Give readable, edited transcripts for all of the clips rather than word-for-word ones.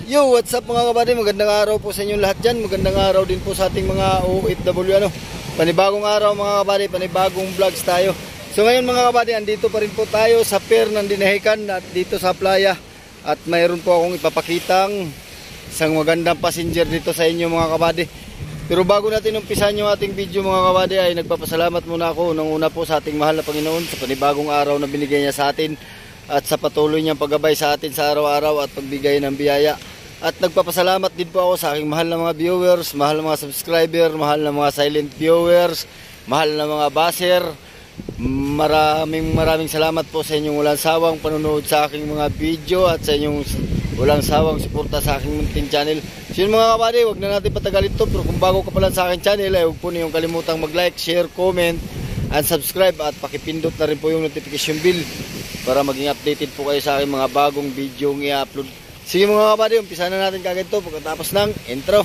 Yo, what's up mga kabady? Magandang araw po sa inyong lahat dyan. Magandang araw din po sa ating mga OFW. Panibagong araw mga kabady, panibagong vlogs tayo. So ngayon mga kabady, andito pa rin po tayo sa pier ng Dinahican at dito sa playa. At mayroon po akong ipapakitang isang magandang passenger dito sa inyo mga kabady. Pero bago natin umpisan yung ating video mga kabady, ay nagpapasalamat muna ako nang una po sa ating mahal na Panginoon sa panibagong araw na binigay niya sa atin at sa patuloy niyang paggabay sa atin sa araw-araw at pagbigay ng biyaya. At nagpapasalamat din po ako sa aking mahal na mga viewers, mahal na mga subscriber, mahal na mga silent viewers, mahal na mga baser. Maraming salamat po sa inyong walang sawang panonood sa aking mga video at sa inyong walang sawang suporta sa aking munting channel. So yun mga kabady, huwag na natin patagalin to. Pero kung bago ka pala sa aking channel, ay huwag po niyong kalimutang mag-like, share, comment, and subscribe. At pakipindot na rin po yung notification bell para maging updated po kayo sa aking mga bagong video ng i-upload. Sige mga kabady, umpisa na natin kagad to pagkatapos ng intro.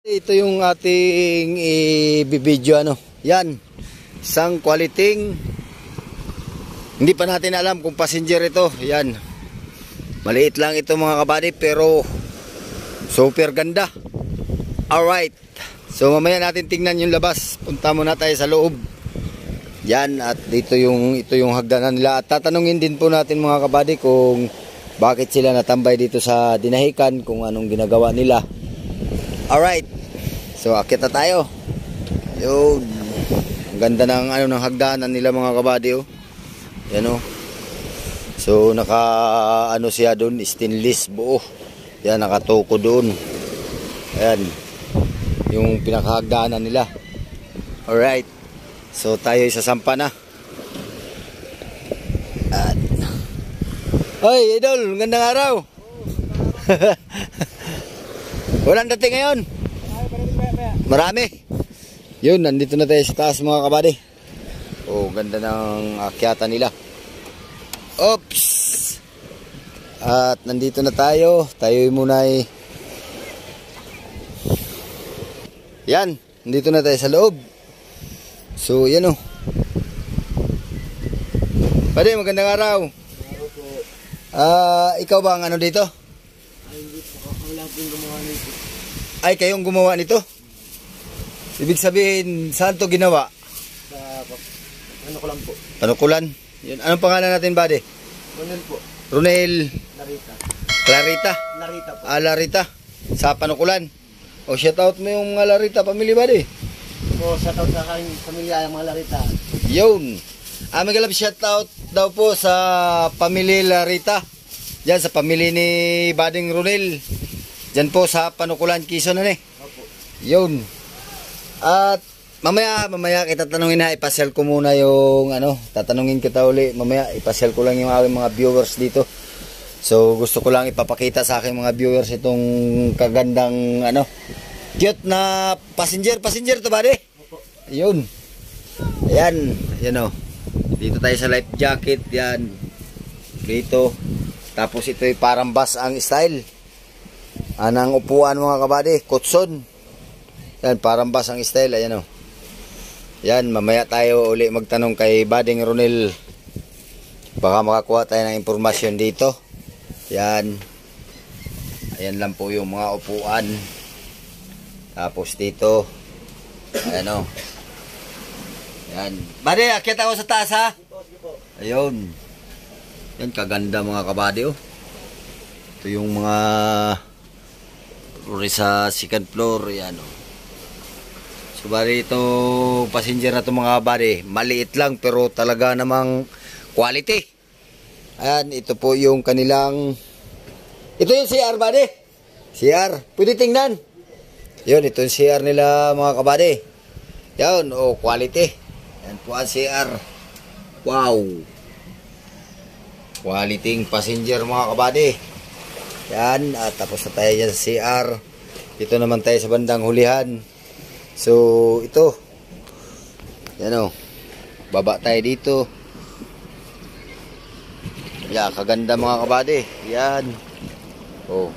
Ito yung ating i-video Yan. Isang quality. Hindi pa natin alam kung passenger ito. Yan. Maliit lang ito mga kabady pero super ganda. Alright. So mamaya natin tingnan yung labas. Punta muna tayo sa loob. Yan. At ito yung hagdanan nila. At tatanungin din po natin mga kabady kung bakit sila natambay dito sa Dinahican, kung anong ginagawa nila. Alright. So akit na tayo. Yun. Ang ganda ng ng hagdanan nila mga kabady Yan So naka siya doon, stainless buo. Yan, nakatuko doon. Ayan. Yung pinakahagdanan nila. Alright. So tayo isasampa na. At Hoy, idol, gandang araw. Walang dating ngayon. Marami. Yun, nandito na tayo sa taas mga kabady. Oh, ganda ng akyatan nila. Oops. At nandito na tayo. Tayo muna Yan, nandito na tayo sa loob. So, yan Pwede, magandang araw. Ikaw ba ang dito? Ay, hindi po. Wala pong gumawa nito. Ay, kayong gumawa nito? Ibig sabihin, saan to ginawa? Sa Panukulan po. Panukulan? Yun. Anong pangalan natin, buddy? Ronel po. Ronel. Larita. Clarita? Larita po. Larita. Sa Panukulan. O, shoutout mo yung mga Larita family, buddy. Po, shoutout sa aking pamilya, yung mga Larita. Yun. May galap shoutout daw po sa pamilya Larita. Diyan sa pamilya ni Bading Ronel. Diyan po sa Panukulan, Quezon Opo. Yun. At mamaya kita tanungin na, ipasyal ko muna yung tatanungin kita uli. Mamaya ipasyal ko lang yung aking mga viewers dito. So gusto ko lang ipapakita sa aking mga viewers itong kagandang cute na passenger to buddy. Opo. Ayun. Ayan, Dito tayo sa life jacket, yan. Dito. Tapos ito ay parang bus ang style. Anang upuan mga kabady, kutson. Yan, parang bus ang style, ayan Yan, mamaya tayo uli magtanong kay Bading Ronel. Baka makakuha tayo ng impormasyon dito. Yan. Ayan lang po yung mga upuan. Tapos dito, ayan Yan. Buddy, akit ako sa taas ha. Ayun. Yan, kaganda mga kabady Ito yung mga sa second floor, yan So bali ito passenger na ito mga kabady, maliit lang pero talaga namang quality. Ayan, ito po yung kanilang, ito yung CR buddy. CR, pwede tingnan. Yun, ito yung CR nila mga kabady. Yan, quality. Yan po ang CR. Wow. Quality passenger mga kabady. Yan, at tapos na tayo dyan sa CR. Dito naman tayo sa bandang hulihan. So, ito. Yan baba tayo dito. Yeah, kaganda mga kabady. Yan. Oh.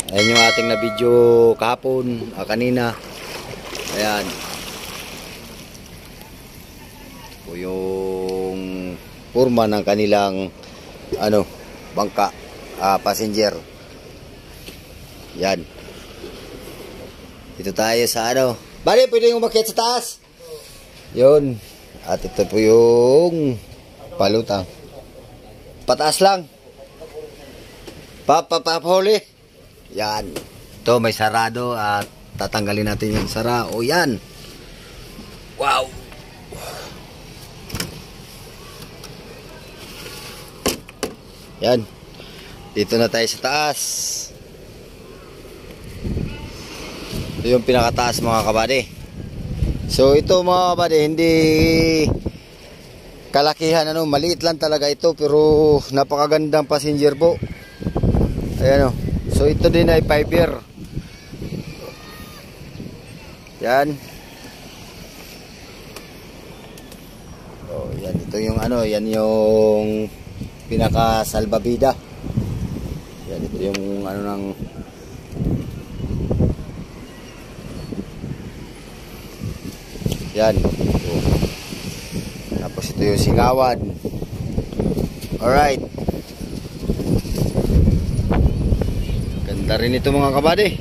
Ayan yung ating na video kahapon, kanina. Ayan. O yung forma ng kanilang bangka, passenger. Yan. Dito tayo sa Bali, pwede yung umakyat sa taas. Yun. At ito po yung palutang. Pataas lang. Papahuli. Yan. Ito may sarado at tatanggalin natin yung sara. O yan. Wow. Yan. Dito na tayo sa taas. Ito yung pinakataas mga kabady. So ito mga kabady, hindi kalakihan maliit lang talaga ito pero napakagandang passenger po. Ayan So ito din ay 5 year. Yan. Oh, yan ito yung yan yung pinaka salbabida. Yan ito yung ng yan. Tapos ito yung singawan. Alright. Ganda rin ito mga kabady.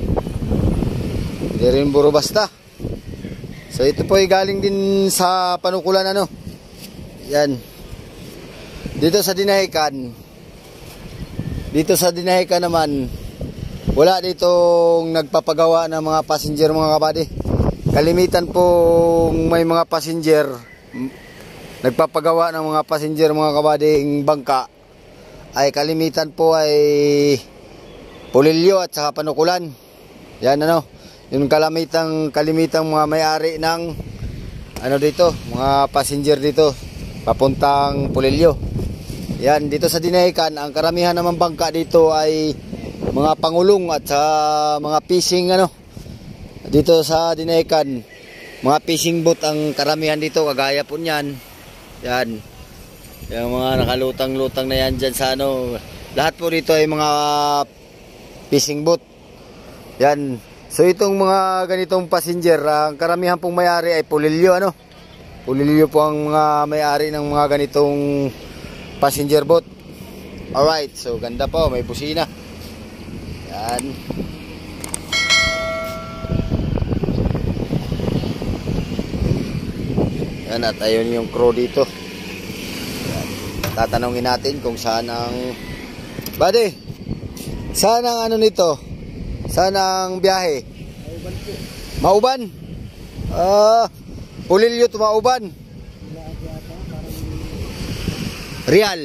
Hindi rin buro basta. So ito po ay galing din sa panukulan Yan. Dito sa Dinahican. Dito sa Dinahican naman wala ditong nagpapagawa ng mga passenger mga kabady. Kalimitan po may mga passenger nagpapagawa ng mga passenger mga kabading bangka ay kalimitan po ay pulilyo at saka panukulan. Yan yung kalimitang mga may-ari ng dito, mga passenger dito papuntang pulilyo. Yan dito sa Dinahican ang karamihan naman bangka dito ay mga pangulong at sa mga fishing dito sa Dinahican, mga fishing boat ang karamihan dito, kagaya po niyan. Yan. Yung mga nakalutang-lutang na yan dyan sa lahat po dito ay mga fishing boat. Yan. So itong mga ganitong passenger, ang karamihan pong may-ari ay pulilyo Pulilyo po ang mga may-ari ng mga ganitong passenger boat. Alright, so ganda po, may busina. Yan. Yan at ayun yung crew dito. Yan. Tatanungin natin kung saan ang buddy, saan ang nito? Saan ang biyahe? Mauban po. Pulilyo to Mauban. Real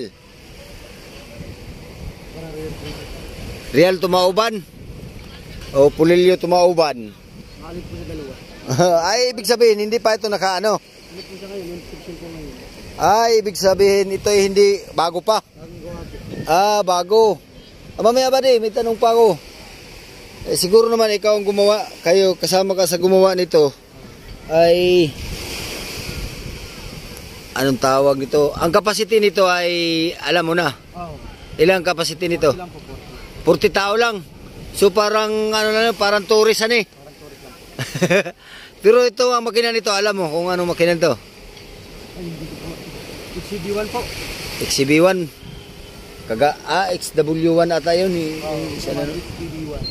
to Mauban. O Pulilyo to Mauban. Maalit po sa dalawa. Ay ibig sabihin hindi pa ito naka Hindi po siya ngayon, inscription po ngayon. ibig sabihin ito ay hindi bago pa. Bago. Mamaya ba may tanong pa ako. Siguro naman ikaw ang gumawa, kayo kasama ka sa gumawa nito. Ay anong tawag nito? Ang capacity nito ay alam mo na. Ilang capacity nito? 40 tao lang. So parang parang tourist Parang tourist lang. Pero ito ang makina nito, alam mo kung anong makina nito? XCB1 po. XCB1. XW1 ata yun. XCB1.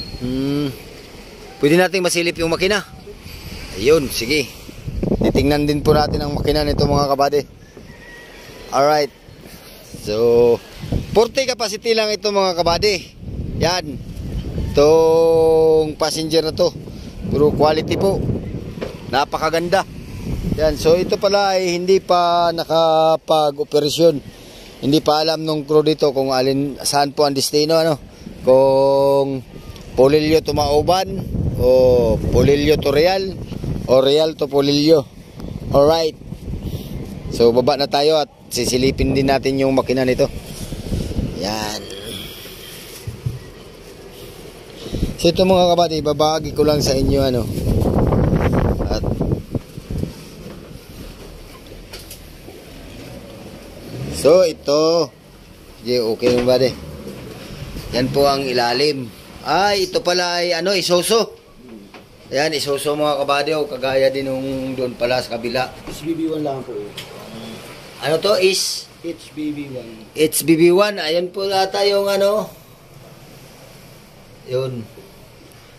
Pwede nating masilip yung makina. Ayun, sige. Titingnan din po natin ang makina nito mga kabady. Alright. So, 40 capacity lang ito mga kabady. Yan. Itong passenger na to. Puro quality po. Napakaganda. Yan, so ito pala ay hindi pa nakapag-operasyon. Hindi pa alam nung crew dito kung saan po ang destino Kung Pulilyo to Mauban o Pulilyo to Real o Real to Pulilyo. Alright. So baba na tayo at sisilipin din natin yung makina nito. Yan. So ito mga kabady, babahagi ko lang sa inyo at So ito, okay naman ba de? Yan po ang ilalim. Ay, ito pala ay ano, isoso. Ayan, isoso mga kabady, kagaya din nung doon pala sa kabila. HBB1 lang po eh. Ano to is? HBB1. HBB1, ayan po ata yung ano. Yun.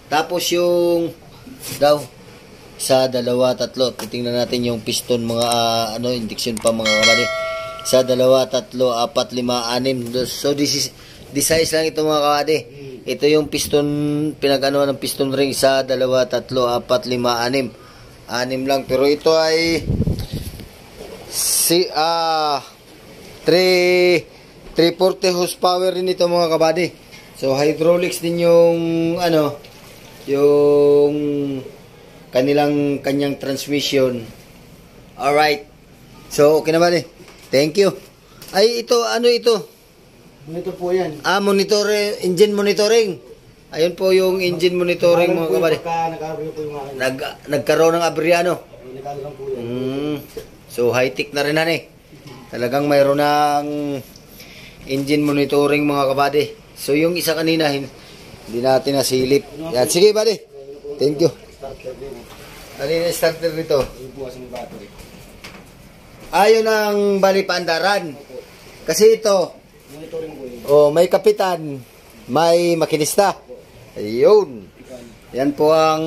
Tapos yung daw sa 2, 3. Titingnan natin yung piston mga indiction pa mga kabady. Sa 2, 3, 4, 5, 6. So this size lang ito mga kabady. Ito yung piston, pinag-ano ng piston ring sa 2, 3, 4, 5, 6. 6 lang. Pero ito ay 340 horsepower rin ito mga kabady. So hydraulics din yung yung kanyang transmission. Alright. So okay na ba? Thank you. Ay ito, ano ito? Monitor po yan. Engine monitoring. Ayun po yung engine monitoring mga kabady. Nagkaroon po yung akin. Nagkaroon ng abriano. Nagkaroon po yan. So high-tech na rin Talagang mayroon ng engine monitoring mga kabady. So yung isa kanina hindi natin nasilip. Yan, sige buddy. Thank you. Ano yung starter nito? Ayun ang bali paandaran. Kasi ito, may kapitan, may makinista. Ayun. Yan po ang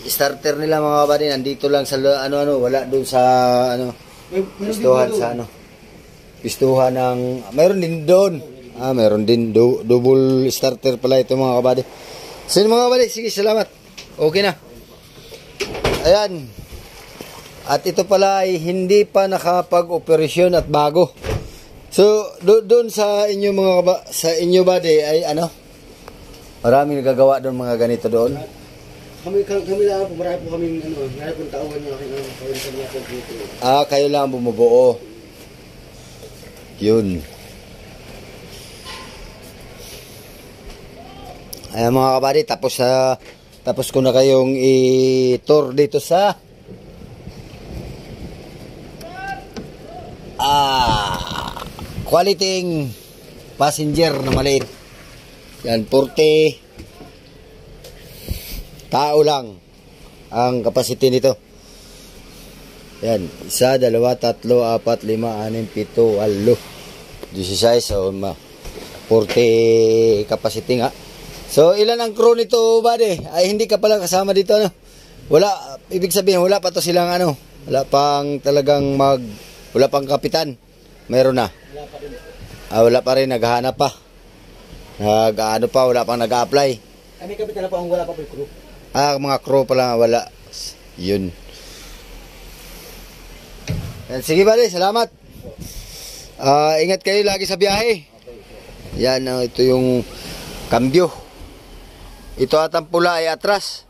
starter nila mga kabady. Nandito lang sa wala doon sa pistuhan sa pistuhan ng mayroon din doon. Mayroon din double starter pala ito mga kabady. So mga kabady, sige salamat. Okay na. Ayan. At ito pala ay hindi pa nakapag-operasyon at bago. So doon sa inyo sa inyo buddy ay maraming nagagawa doon mga ganito doon. Kami lang po, marami po kaming marami pong tauhan ng aking kawin. Kayo lang bumubuo. Yun. Ayan mga kabady, tapos ko na kayong i-tour dito sa quality passenger na maliit. Yan, 40 tao lang ang capacity nito. Yan, 1, 2, 3, 4, 5, 6, 7, 8, 16. So, 40 capacity nga. So, ilan ang crew nito, buddy? Ay, hindi ka pala kasama dito, Wala, ibig sabihin, wala pa to silang wala pang talagang wala pang kapitan. Meron na. Wala pa rin, naghahanap pa. Wala pang nag-a-apply. May kapitan na po ang wala pa po yung crew. Mga crew pala wala. Yun. Yan, sige buddy, salamat. Ingat kayo lagi sa biyahe. Yan, ito yung cambio. Ito atang pula ay atras.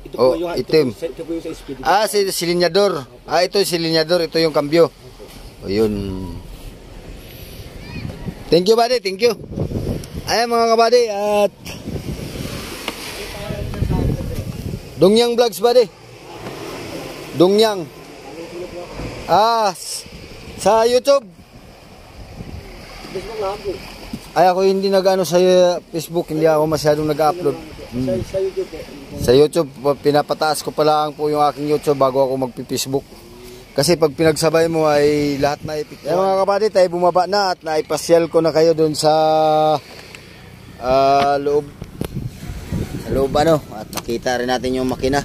Ito po yung itim. Ito po yung sa speed. Silinyador. Ito yung silinyador, ito yung cambio. Yun. Thank you buddy, thank you. Ayan mga kabady, at Dongyang Vlogs buddy. Dongyang. Sa YouTube. Facebook lang po. Ay ako hindi nag-ano sa Facebook, hindi ako masyadong nag-upload. Sa YouTube po. Sa YouTube, pinapataas ko pa lang po yung aking YouTube bago ako magpi-Facebook. Kasi pag pinagsabay mo ay lahat na ipik. Kaya mga kapatid, tayo bumaba na at naipasyal ko na kayo dun sa loob. Sa loob at nakita rin natin yung makina.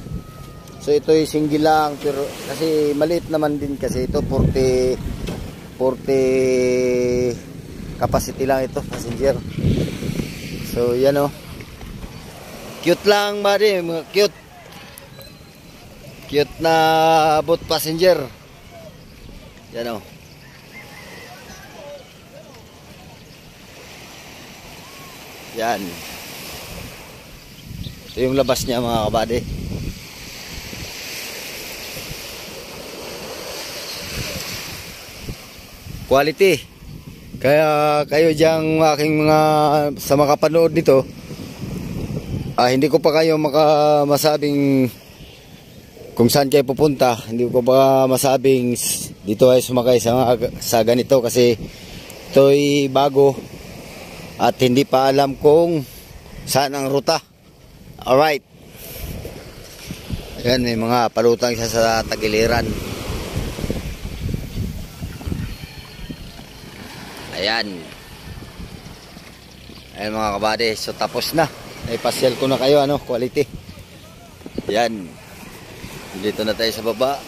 So ito ay single lang, pero kasi maliit naman din kasi ito 40 capacity lang ito, passenger. So yan cute lang buddy, cute. Cute na boat passenger. Yan Yan. Ito yung labas niya mga kabady. Quality. Kaya kayo diyang aking sa makapanood nito, hindi ko pa kayo masabing kung saan kayo pupunta. Hindi ko pa masabing dito ay sumakay sa ganito kasi ito'y bago at hindi pa alam kung saan ang ruta. Alright. Ayan, may mga palutang siya sa tagiliran. Ayan. Ayan mga kabady, so tapos na. Ipasyal ko na kayo, ano, quality. Ayan. Dito na tayo sa baba.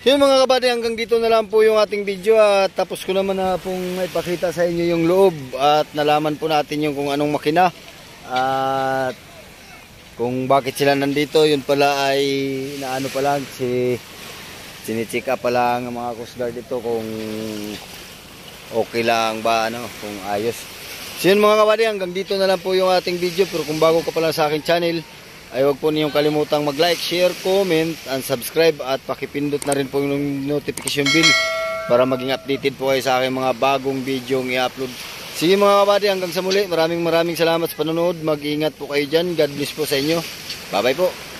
Yun mga kabady, hanggang dito na lang po yung ating video at tapos ko naman na pong ipakita sa inyo yung loob at nalaman po natin yung kung anong makina at kung bakit sila nandito. Yun pala ay naano pa lang, sinicheck up pa lang ang mga Coast Guard dito kung okay lang ba, ano, kung ayos. So yun mga kabady, hanggang dito na lang po yung ating video. Pero kung bago ka pa lang sa aking channel, ay huwag po niyong kalimutang mag-like, share, comment, and subscribe at pakipindot na rin po yung notification bell para maging updated po kayo sa aking mga bagong video ng i-upload. Sige mga kabady, hanggang sa muli, maraming salamat sa panonood. Mag-iingat po kayo dyan. God bless po sa inyo. Bye bye po.